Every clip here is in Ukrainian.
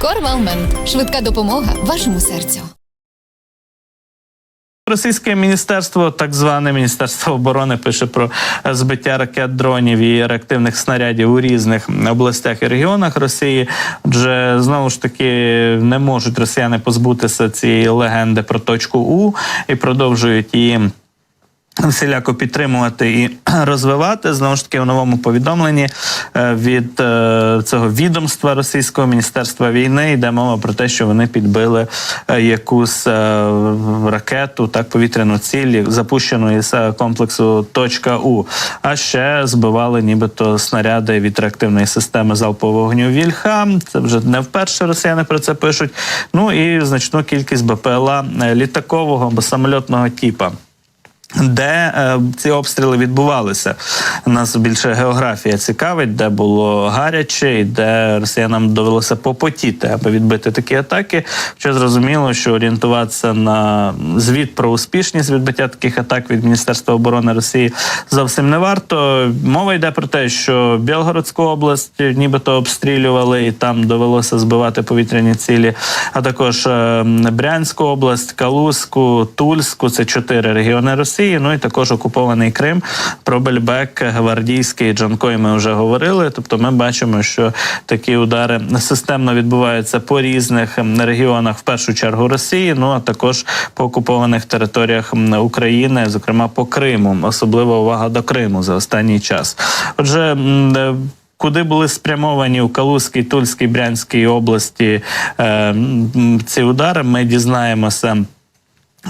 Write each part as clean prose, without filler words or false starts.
Корвалмент. Швидка допомога вашому серцю. Російське міністерство, так зване Міністерство оборони, пише про збиття ракет, дронів і реактивних снарядів у різних областях і регіонах Росії. Отже, знову ж таки, не можуть росіяни позбутися цієї легенди про точку У і продовжують її всіляко підтримувати і розвивати. Знову ж таки, у новому повідомленні від цього відомства Російського Міністерства війни йде мова про те, що вони підбили якусь ракету, так, повітряну ціль, запущену із комплексу «Точка У». А ще збивали нібито снаряди від реактивної системи залпового вогню «Вільха». Це вже не вперше росіяни про це пишуть. Ну і значну кількість БПЛА літакового або самольотного типу. Де ці обстріли відбувалися. Нас більше географія цікавить, де було гаряче і де росіянам довелося попотіти, аби відбити такі атаки. Хоча зрозуміло, що орієнтуватися на звіт про успішність відбиття таких атак від Міністерства оборони Росії зовсім не варто. Мова йде про те, що Білгородську область нібито обстрілювали і там довелося збивати повітряні цілі, а також Брянську область, Калузьку, Тульську – це 4 регіони Росії. Ну і також окупований Крим, про Бельбек, Гвардійський, Джанкой ми вже говорили. Тобто ми бачимо, що такі удари системно відбуваються по різних регіонах, в першу чергу Росії, ну а також по окупованих територіях України, зокрема по Криму. Особлива увага до Криму за останній час. Отже, куди були спрямовані у Калузькій, Тульській, Брянській області ці удари, ми дізнаємося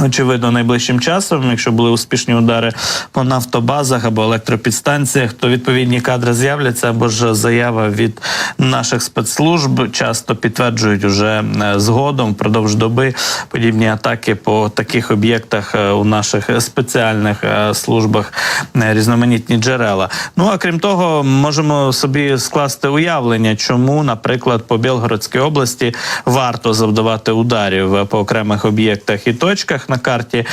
очевидно найближчим часом. Якщо були успішні удари по нафтобазах або електропідстанціях, то відповідні кадри з'являться, або ж заява від наших спецслужб часто підтверджують уже згодом, впродовж доби, подібні атаки по таких об'єктах у наших спеціальних службах, різноманітні джерела. Ну, а крім того, можемо собі скласти уявлення, чому, наприклад, по Білгородській області варто завдавати ударів по окремих об'єктах і точках на карті.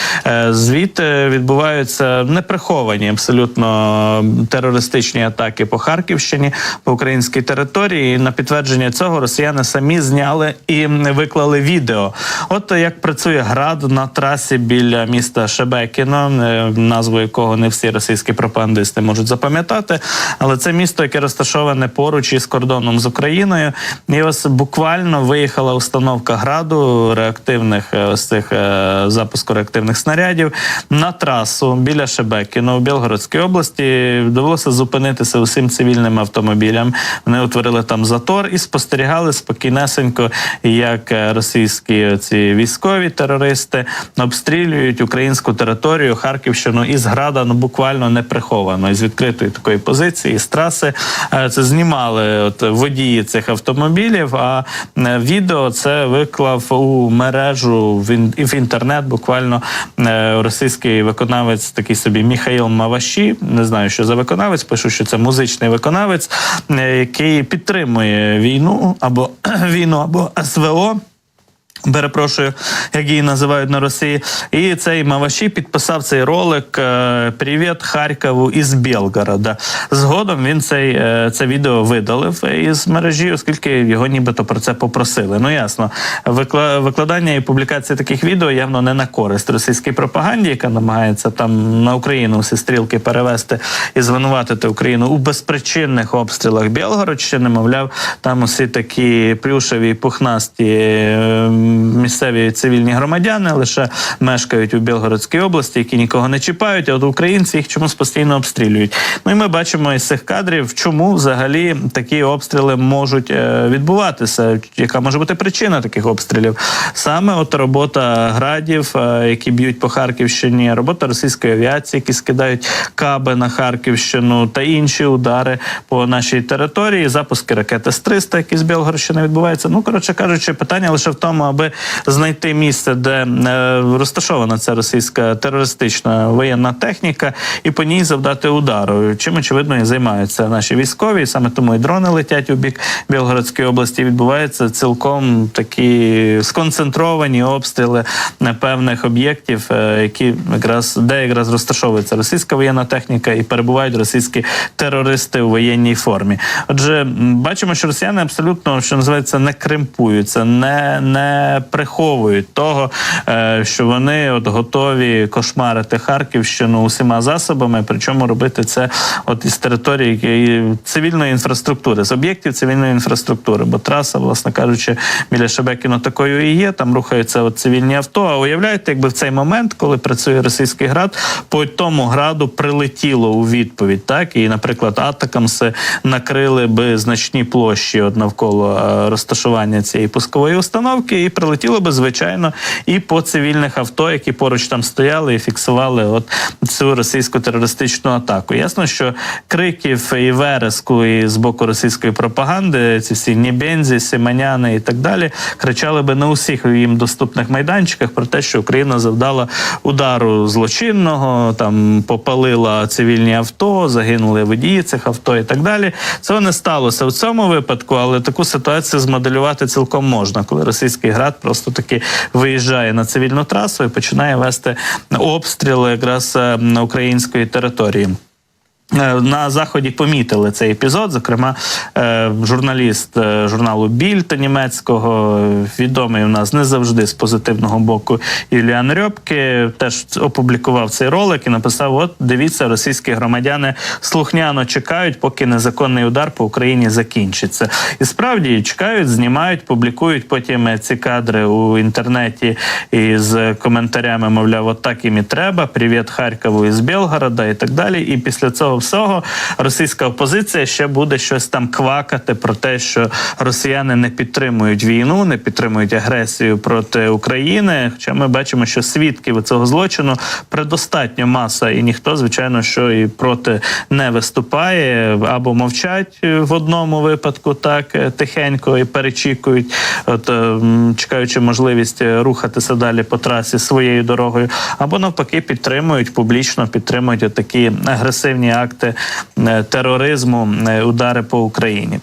Звідти відбуваються неприховані абсолютно терористичні атаки по Харківщині, по українській території. І на підтвердження цього росіяни самі зняли і виклали відео. От як працює ГРАД на трасі біля міста Шебекіно, назву якого не всі російські пропагандисти можуть запам'ятати, але це місто, яке розташоване поруч із кордоном з Україною. І ось буквально виїхала установка ГРАДу реактивних ось цих запуску реактивних снарядів на трасу біля Шебекіно у Білгородській області. Довелося зупинитися усім цивільним автомобілям. Вони утворили там затор і спостерігали спокійнесенько, як російські ці військові терористи обстрілюють українську територію, Харківщину із ГРАДа, ну буквально неприховано, із відкритої такої позиції, з траси. Це знімали водії цих автомобілів, а відео це виклав у мережу, в інтернет, буквально російський виконавець, такий собі Міхаїл Маваші, не знаю, що за виконавець, пишу, що це музичний виконавець, який підтримує війну або СВО, перепрошую, як її називають на Росії. І цей Маваші підписав цей ролик «Привіт Харкову із Білгорода». Згодом він це відео видалив із мережі, оскільки його нібито про це попросили. Ну ясно, викладання і публікація таких відео явно не на користь російській пропаганді, яка намагається там на Україну всі стрілки перевести і звинуватити Україну у безпричинних обстрілах Білгородщини. Мовляв, там усі такі плюшеві, пухнасті місцеві цивільні громадяни лише мешкають у Білгородській області, які нікого не чіпають, а от українці їх чомусь постійно обстрілюють. Ну і ми бачимо із цих кадрів, чому взагалі такі обстріли можуть відбуватися, яка може бути причина таких обстрілів. Саме от робота градів, які б'ють по Харківщині, робота російської авіації, які скидають каби на Харківщину, та інші удари по нашій території, запуски ракет С-300, які з Білгородщини відбуваються. Ну, коротше кажучи, питання лише в тому, аби аби знайти місце, де розташована ця російська терористична воєнна техніка, і по ній завдати удару. Чим, очевидно, і займаються наші військові. Саме тому і дрони летять у бік Білгородської області. Відбуваються цілком такі сконцентровані обстріли певних об'єктів, де якраз розташовується російська воєнна техніка і перебувають російські терористи у воєнній формі. Отже, бачимо, що росіяни абсолютно, що називається, не кримпуються, не приховують того, що вони готові кошмарити Харківщину усіма засобами, причому робити це із території цивільної інфраструктури, з об'єктів цивільної інфраструктури, бо траса, власне кажучи, біля Шебекіно такою і є, там рухаються цивільні авто, а уявляєте, якби в цей момент, коли працює російський ГРАД, по тому ГРАДу прилетіло у відповідь, так, і, наприклад, атакамси накрили би значні площі навколо розташування цієї пускової установки, і прилетіло би, звичайно, і по цивільних авто, які поруч там стояли і фіксували цю російську терористичну атаку. Ясно, що криків і вереску і з боку російської пропаганди, ці всі Нєбензі, Симоняни і так далі, кричали би на усіх їм доступних майданчиках про те, що Україна завдала удару злочинного, там попалила цивільні авто, загинули водії цих авто і так далі. Цього не сталося в цьому випадку, але таку ситуацію змоделювати цілком можна, коли російський ГРАД просто таки виїжджає на цивільну трасу і починає вести обстріли якраз на української території. На Заході помітили цей епізод, зокрема, журналіст журналу Більд німецького, відомий у нас не завжди з позитивного боку, Юліан Рьопке, теж опублікував цей ролик і написав: дивіться, російські громадяни слухняно чекають, поки незаконний удар по Україні закінчиться. І справді чекають, знімають, публікують потім ці кадри у інтернеті із коментарями, мовляв, так їм і треба, привіт Харкову із Білгорода і так далі. І після цього всього російська опозиція ще буде щось там квакати про те, що росіяни не підтримують війну, не підтримують агресію проти України. Хоча ми бачимо, що свідків цього злочину предостатньо маса, і ніхто, звичайно, що і проти не виступає, або мовчать в одному випадку так тихенько і перечікують, чекаючи можливість рухатися далі по трасі своєю дорогою, або навпаки підтримують, публічно підтримують такі агресивні акти тероризму, удари по Україні.